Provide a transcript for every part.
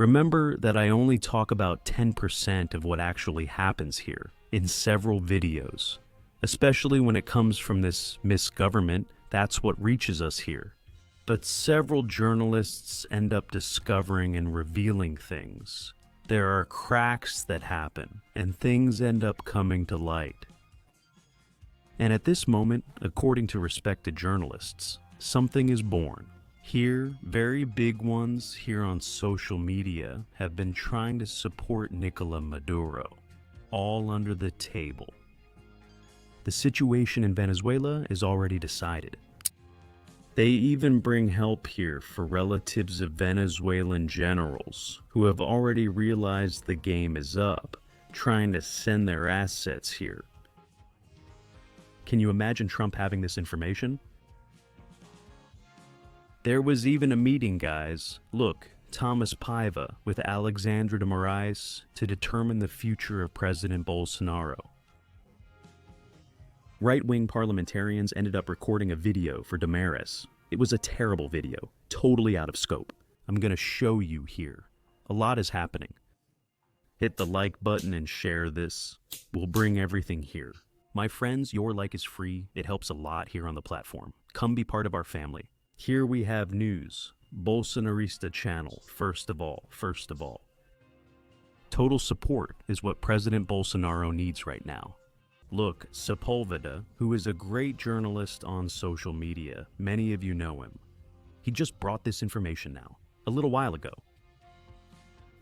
Remember that I only talk about 10% of what actually happens here in several videos. Especially when it comes from this misgovernment, that's what reaches us here. But several journalists end up discovering and revealing things. There are cracks that happen, and things end up coming to light. And at this moment, according to respected journalists, something is born. Here, very big ones here on social media have been trying to support Nicolas Maduro, all under the table. The situation in Venezuela is already decided. They even bring help here for relatives of Venezuelan generals who have already realized the game is up, trying to send their assets here. Can you imagine Trump having this information? There was even a meeting, guys. Look, Thomas Paiva with Alexandre de Moraes to determine the future of President Bolsonaro. Right-wing parliamentarians ended up recording a video for Damaris. It was a terrible video, totally out of scope. I'm gonna show you here. A lot is happening. Hit the like button and share this. We'll bring everything here. My friends, your like is free. It helps a lot here on the platform. Come be part of our family. Here we have news. Bolsonarista channel, first of all. Total support is what President Bolsonaro needs right now. Look, Sepulveda, who is a great journalist on social media, many of you know him. He just brought this information now, a little while ago.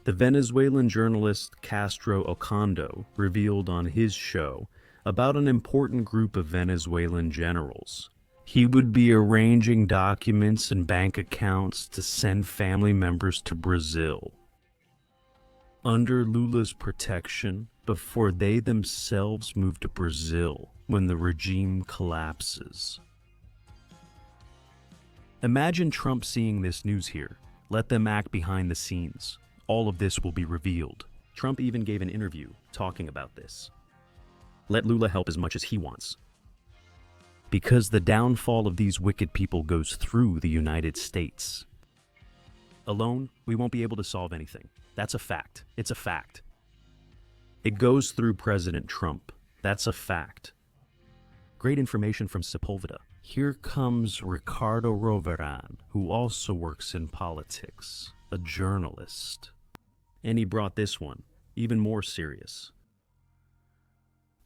The Venezuelan journalist Castro Ocondo revealed on his show about an important group of Venezuelan generals. He would be arranging documents and bank accounts to send family members to Brazil under Lula's protection before they themselves move to Brazil when the regime collapses. Imagine Trump seeing this news here. Let them act behind the scenes. All of this will be revealed. Trump even gave an interview talking about this. Let Lula help as much as he wants. Because the downfall of these wicked people goes through the United States. Alone, we won't be able to solve anything. That's a fact. It's a fact. It goes through President Trump. That's a fact. Great information from Sepulveda. Here comes Ricardo Roveran, who also works in politics, a journalist. And he brought this one, even more serious.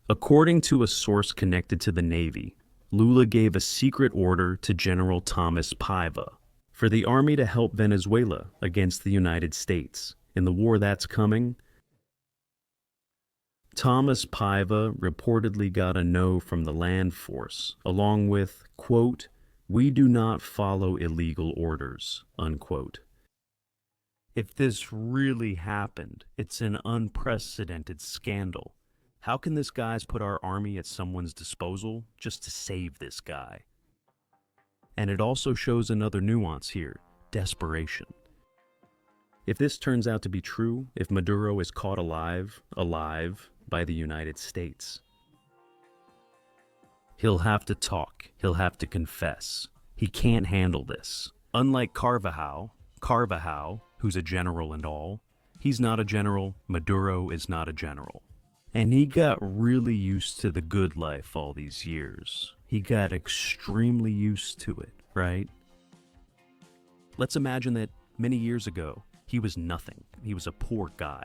According to a source connected to the Navy, Lula gave a secret order to General Thomas Paiva for the army to help Venezuela against the United States. In the war that's coming, Thomas Paiva reportedly got a no from the land force, along with, quote, "We do not follow illegal orders," unquote. If this really happened, it's an unprecedented scandal. How can this guys put our army at someone's disposal just to save this guy? And it also shows another nuance here, desperation. If this turns out to be true, if Maduro is caught alive by the United States, he'll have to talk, he'll have to confess. He can't handle this. Unlike Carvajal, who's a general and all, he's not a general, Maduro is not a general. And he got really used to the good life all these years. He got extremely used to it, right? Let's imagine that many years ago, he was nothing. He was a poor guy.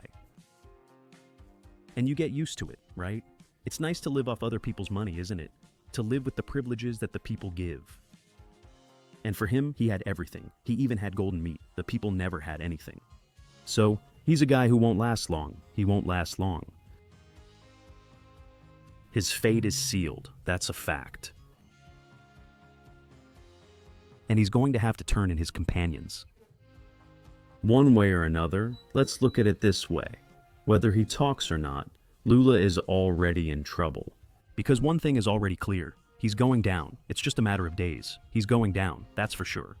And you get used to it, right? It's nice to live off other people's money, isn't it? To live with the privileges that the people give. And for him, he had everything. He even had golden meat. The people never had anything. So, he's a guy who won't last long. He won't last long. His fate is sealed. That's a fact. And he's going to have to turn in his companions. One way or another, let's look at it this way. Whether he talks or not, Lula is already in trouble. Because one thing is already clear. He's going down. It's just a matter of days. He's going down, that's for sure.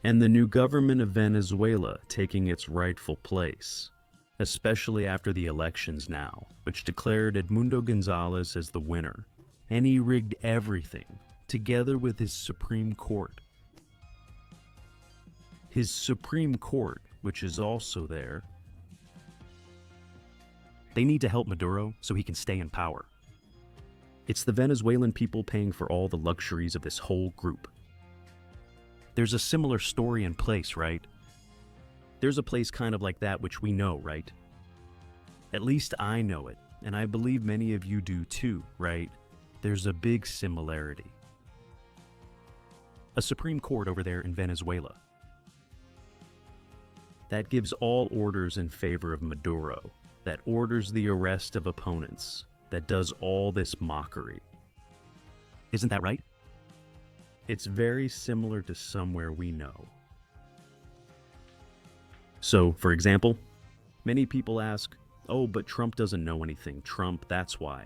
And the new government of Venezuela taking its rightful place, especially after the elections now, which declared Edmundo Gonzalez as the winner. And he rigged everything, together with his Supreme Court. his Supreme Court, which is also there. They need to help Maduro so he can stay in power. It's the Venezuelan people paying for all the luxuries of this whole group. There's a similar story in place, right? There's a place kind of like that which we know, right? At least I know it, and I believe many of you do too, right? There's a big similarity. A Supreme Court over there in Venezuela that gives all orders in favor of Maduro, that orders the arrest of opponents, that does all this mockery. Isn't that right? It's very similar to somewhere we know. So, for example, many people ask, oh, but Trump doesn't know anything. Trump, that's why.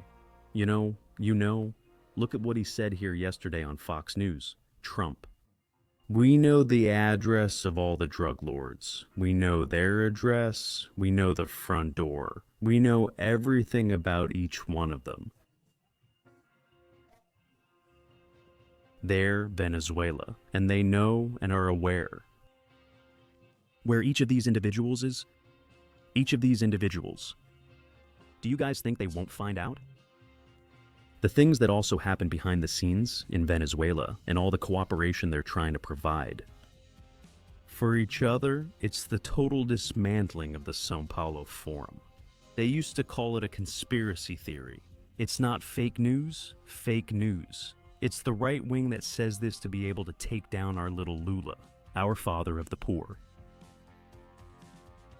You know, look at what he said here yesterday on Fox News. Trump. We know the address of all the drug lords. We know their address. We know the front door. We know everything about each one of them. They're Venezuela, and they know and are aware. Where each of these individuals is? Each of these individuals. Do you guys think they won't find out? The things that also happen behind the scenes in Venezuela and all the cooperation they're trying to provide. For each other, it's the total dismantling of the São Paulo Forum. They used to call it a conspiracy theory. It's not fake news, fake news. It's the right wing that says this to be able to take down our little Lula, our father of the poor.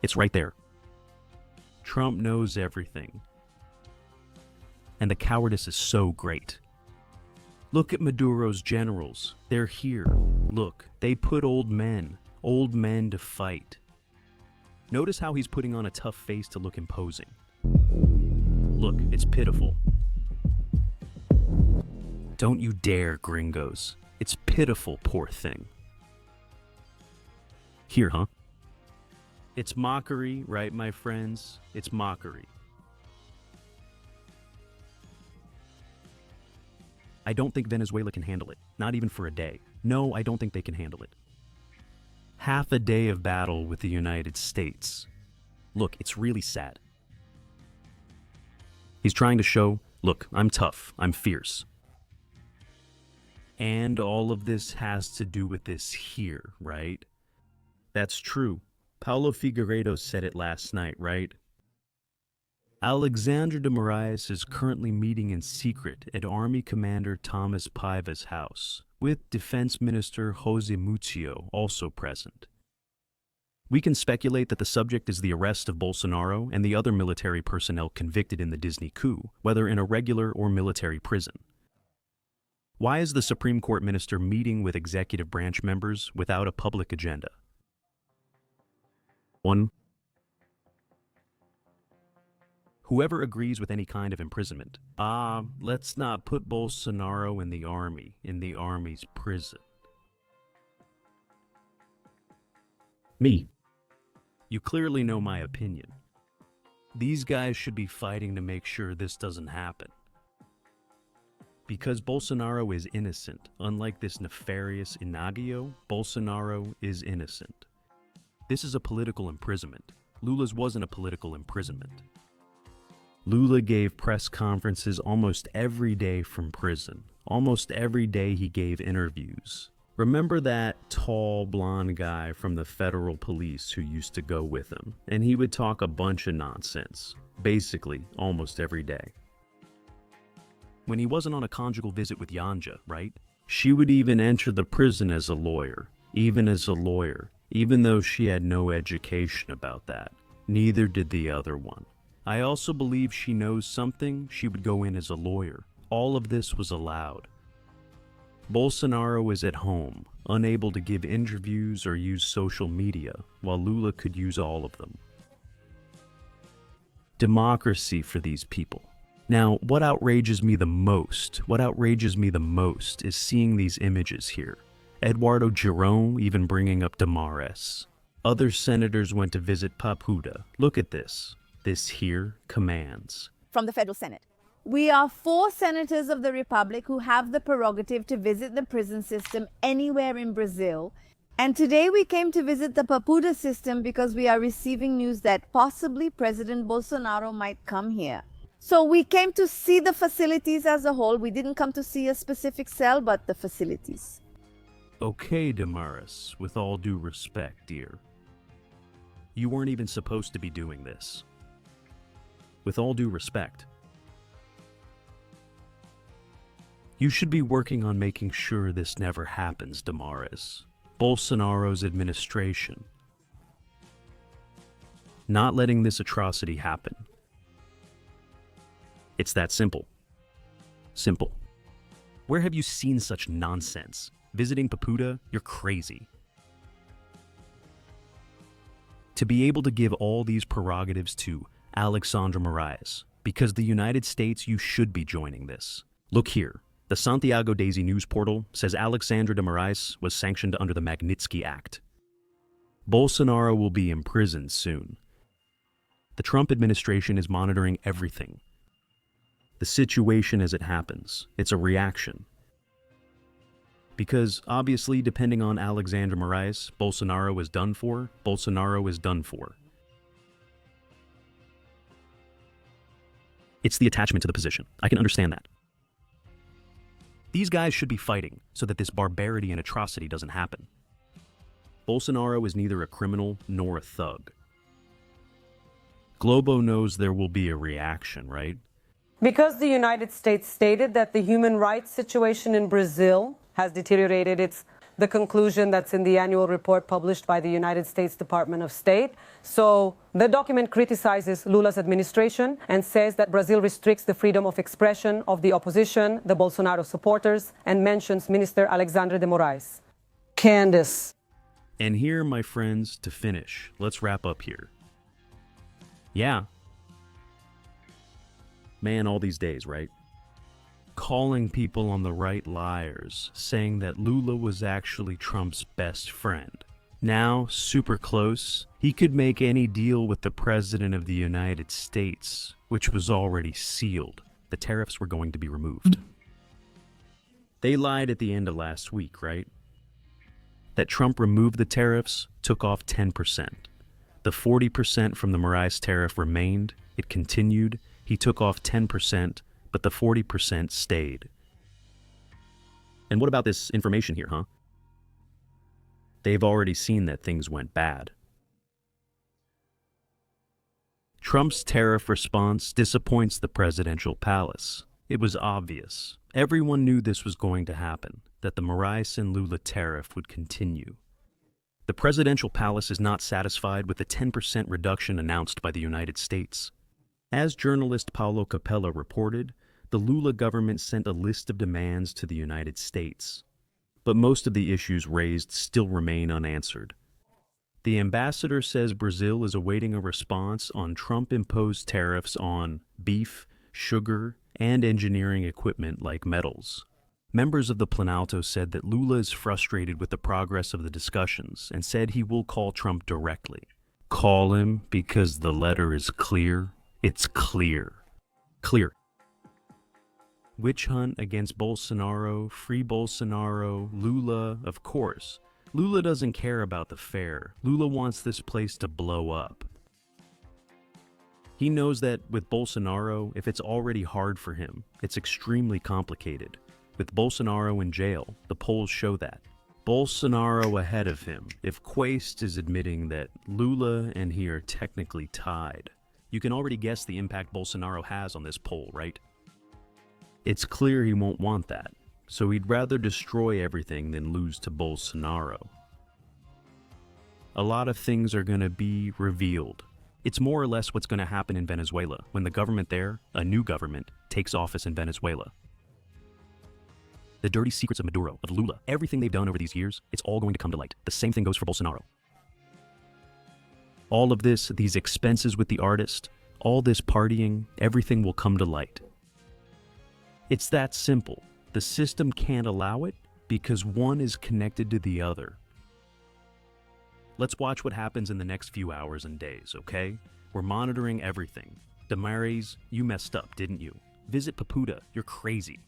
It's right there. Trump knows everything. And the cowardice is so great. Look at Maduro's generals. They're here. Look, they put old men to fight. Notice how he's putting on a tough face to look imposing. Look, it's pitiful. Don't you dare, gringos. It's pitiful, poor thing. Here, huh? It's mockery, right, my friends? It's mockery. I don't think Venezuela can handle it, not even for a day. No, I don't think they can handle it. Half a day of battle with the United States. Look, it's really sad. He's trying to show, look, I'm tough, I'm fierce. And all of this has to do with this here, right? That's true. Paulo Figueiredo said it last night, right? Alexandre de Moraes is currently meeting in secret at Army Commander Thomas Paiva's house, with Defense Minister Jose Muccio also present. We can speculate that the subject is the arrest of Bolsonaro and the other military personnel convicted in the Disney coup, whether in a regular or military prison. Why is the Supreme Court minister meeting with executive branch members without a public agenda? 1. Whoever agrees with any kind of imprisonment. Let's not put Bolsonaro in the army's prison. Me. You clearly know my opinion. These guys should be fighting to make sure this doesn't happen. Because Bolsonaro is innocent, unlike this nefarious Inagio, Bolsonaro is innocent. This is a political imprisonment. Lula's wasn't a political imprisonment. Lula gave press conferences almost every day from prison. Almost every day he gave interviews. Remember that tall, blonde guy from the federal police who used to go with him? And he would talk a bunch of nonsense, basically almost every day. When he wasn't on a conjugal visit with Yanja, right? She would even enter the prison as a lawyer, even though she had no education about that. Neither did the other one. I also believe she knows something, she would go in as a lawyer. All of this was allowed. Bolsonaro is at home, unable to give interviews or use social media, while Lula could use all of them. Democracy for these people. Now, what outrages me the most is seeing these images here. Eduardo Girón even bringing up Damares. Other senators went to visit Papuda. Look at this. This here commands. From the federal Senate. We are 4 senators of the Republic who have the prerogative to visit the prison system anywhere in Brazil And today we came to visit the Papuda system because we are receiving news that possibly President Bolsonaro might come here. So we came to see the facilities as a whole. We didn't come to see a specific cell, but the facilities. Okay, Damaris, with all due respect, dear. You weren't even supposed to be doing this. With all due respect. You should be working on making sure this never happens, Damaris. Bolsonaro's administration. Not letting this atrocity happen. It's that simple. Simple. Where have you seen such nonsense? Visiting Papuda? You're crazy. To be able to give all these prerogatives to Alexandra Moraes, because the United States, you should be joining this. Look here. The Santiago Daisy news portal says Alexandra de Moraes was sanctioned under the Magnitsky Act. Bolsonaro will be imprisoned soon. The Trump administration is monitoring everything. The situation as it happens. It's a reaction. Because obviously, depending on Alexandra Moraes, Bolsonaro is done for. Bolsonaro is done for. It's the attachment to the position. I can understand that. These guys should be fighting so that this barbarity and atrocity doesn't happen. Bolsonaro is neither a criminal nor a thug. Globo knows there will be a reaction, right? Because the United States stated that the human rights situation in Brazil has deteriorated, it's the conclusion that's in the annual report published by the United States Department of State. So the document criticizes Lula's administration and says that Brazil restricts the freedom of expression of the opposition, the Bolsonaro supporters, and mentions Minister Alexandre de Moraes. Candace. And here, my friends, to finish, let's wrap up here. Yeah. Man, all these days, right? Calling people on the right liars, saying that Lula was actually Trump's best friend. Now, super close, he could make any deal with the President of the United States, which was already sealed. The tariffs were going to be removed. They lied at the end of last week, right? That Trump removed the tariffs, took off 10%. The 40% from the Moraes tariff remained, it continued, he took off 10%, but the 40% stayed. And what about this information here, huh? They've already seen that things went bad. Trump's tariff response disappoints the presidential palace. It was obvious. Everyone knew this was going to happen, that the Moraes and Lula tariff would continue. The presidential palace is not satisfied with the 10% reduction announced by the United States. As journalist Paulo Capella reported, the Lula government sent a list of demands to the United States. But most of the issues raised still remain unanswered. The ambassador says Brazil is awaiting a response on Trump-imposed tariffs on beef, sugar, and engineering equipment like metals. Members of the Planalto said that Lula is frustrated with the progress of the discussions and said he will call Trump directly. Call him because the letter is clear. It's clear. Clear. Witch hunt against Bolsonaro, free Bolsonaro, Lula, of course. Lula doesn't care about the fair. Lula wants this place to blow up. He knows that with Bolsonaro, if it's already hard for him, it's extremely complicated. With Bolsonaro in jail, the polls show that. Bolsonaro ahead of him, if Quaist is admitting that Lula and he are technically tied. You can already guess the impact Bolsonaro has on this poll, right? It's clear he won't want that, so he'd rather destroy everything than lose to Bolsonaro. A lot of things are going to be revealed. It's more or less what's going to happen in Venezuela when the government there, a new government, takes office in Venezuela. The dirty secrets of Maduro, of Lula, everything they've done over these years, it's all going to come to light. The same thing goes for Bolsonaro. All of this, these expenses with the artist, all this partying, everything will come to light. It's that simple. The system can't allow it because one is connected to the other. Let's watch what happens in the next few hours and days, okay? We're monitoring everything. Damaris, you messed up, didn't you? Visit Papuda, you're crazy.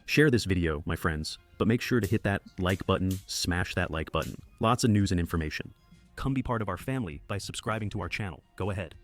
Share this video, my friends, but make sure to hit that like button, smash that like button. Lots of news and information. Come be part of our family by subscribing to our channel. Go ahead.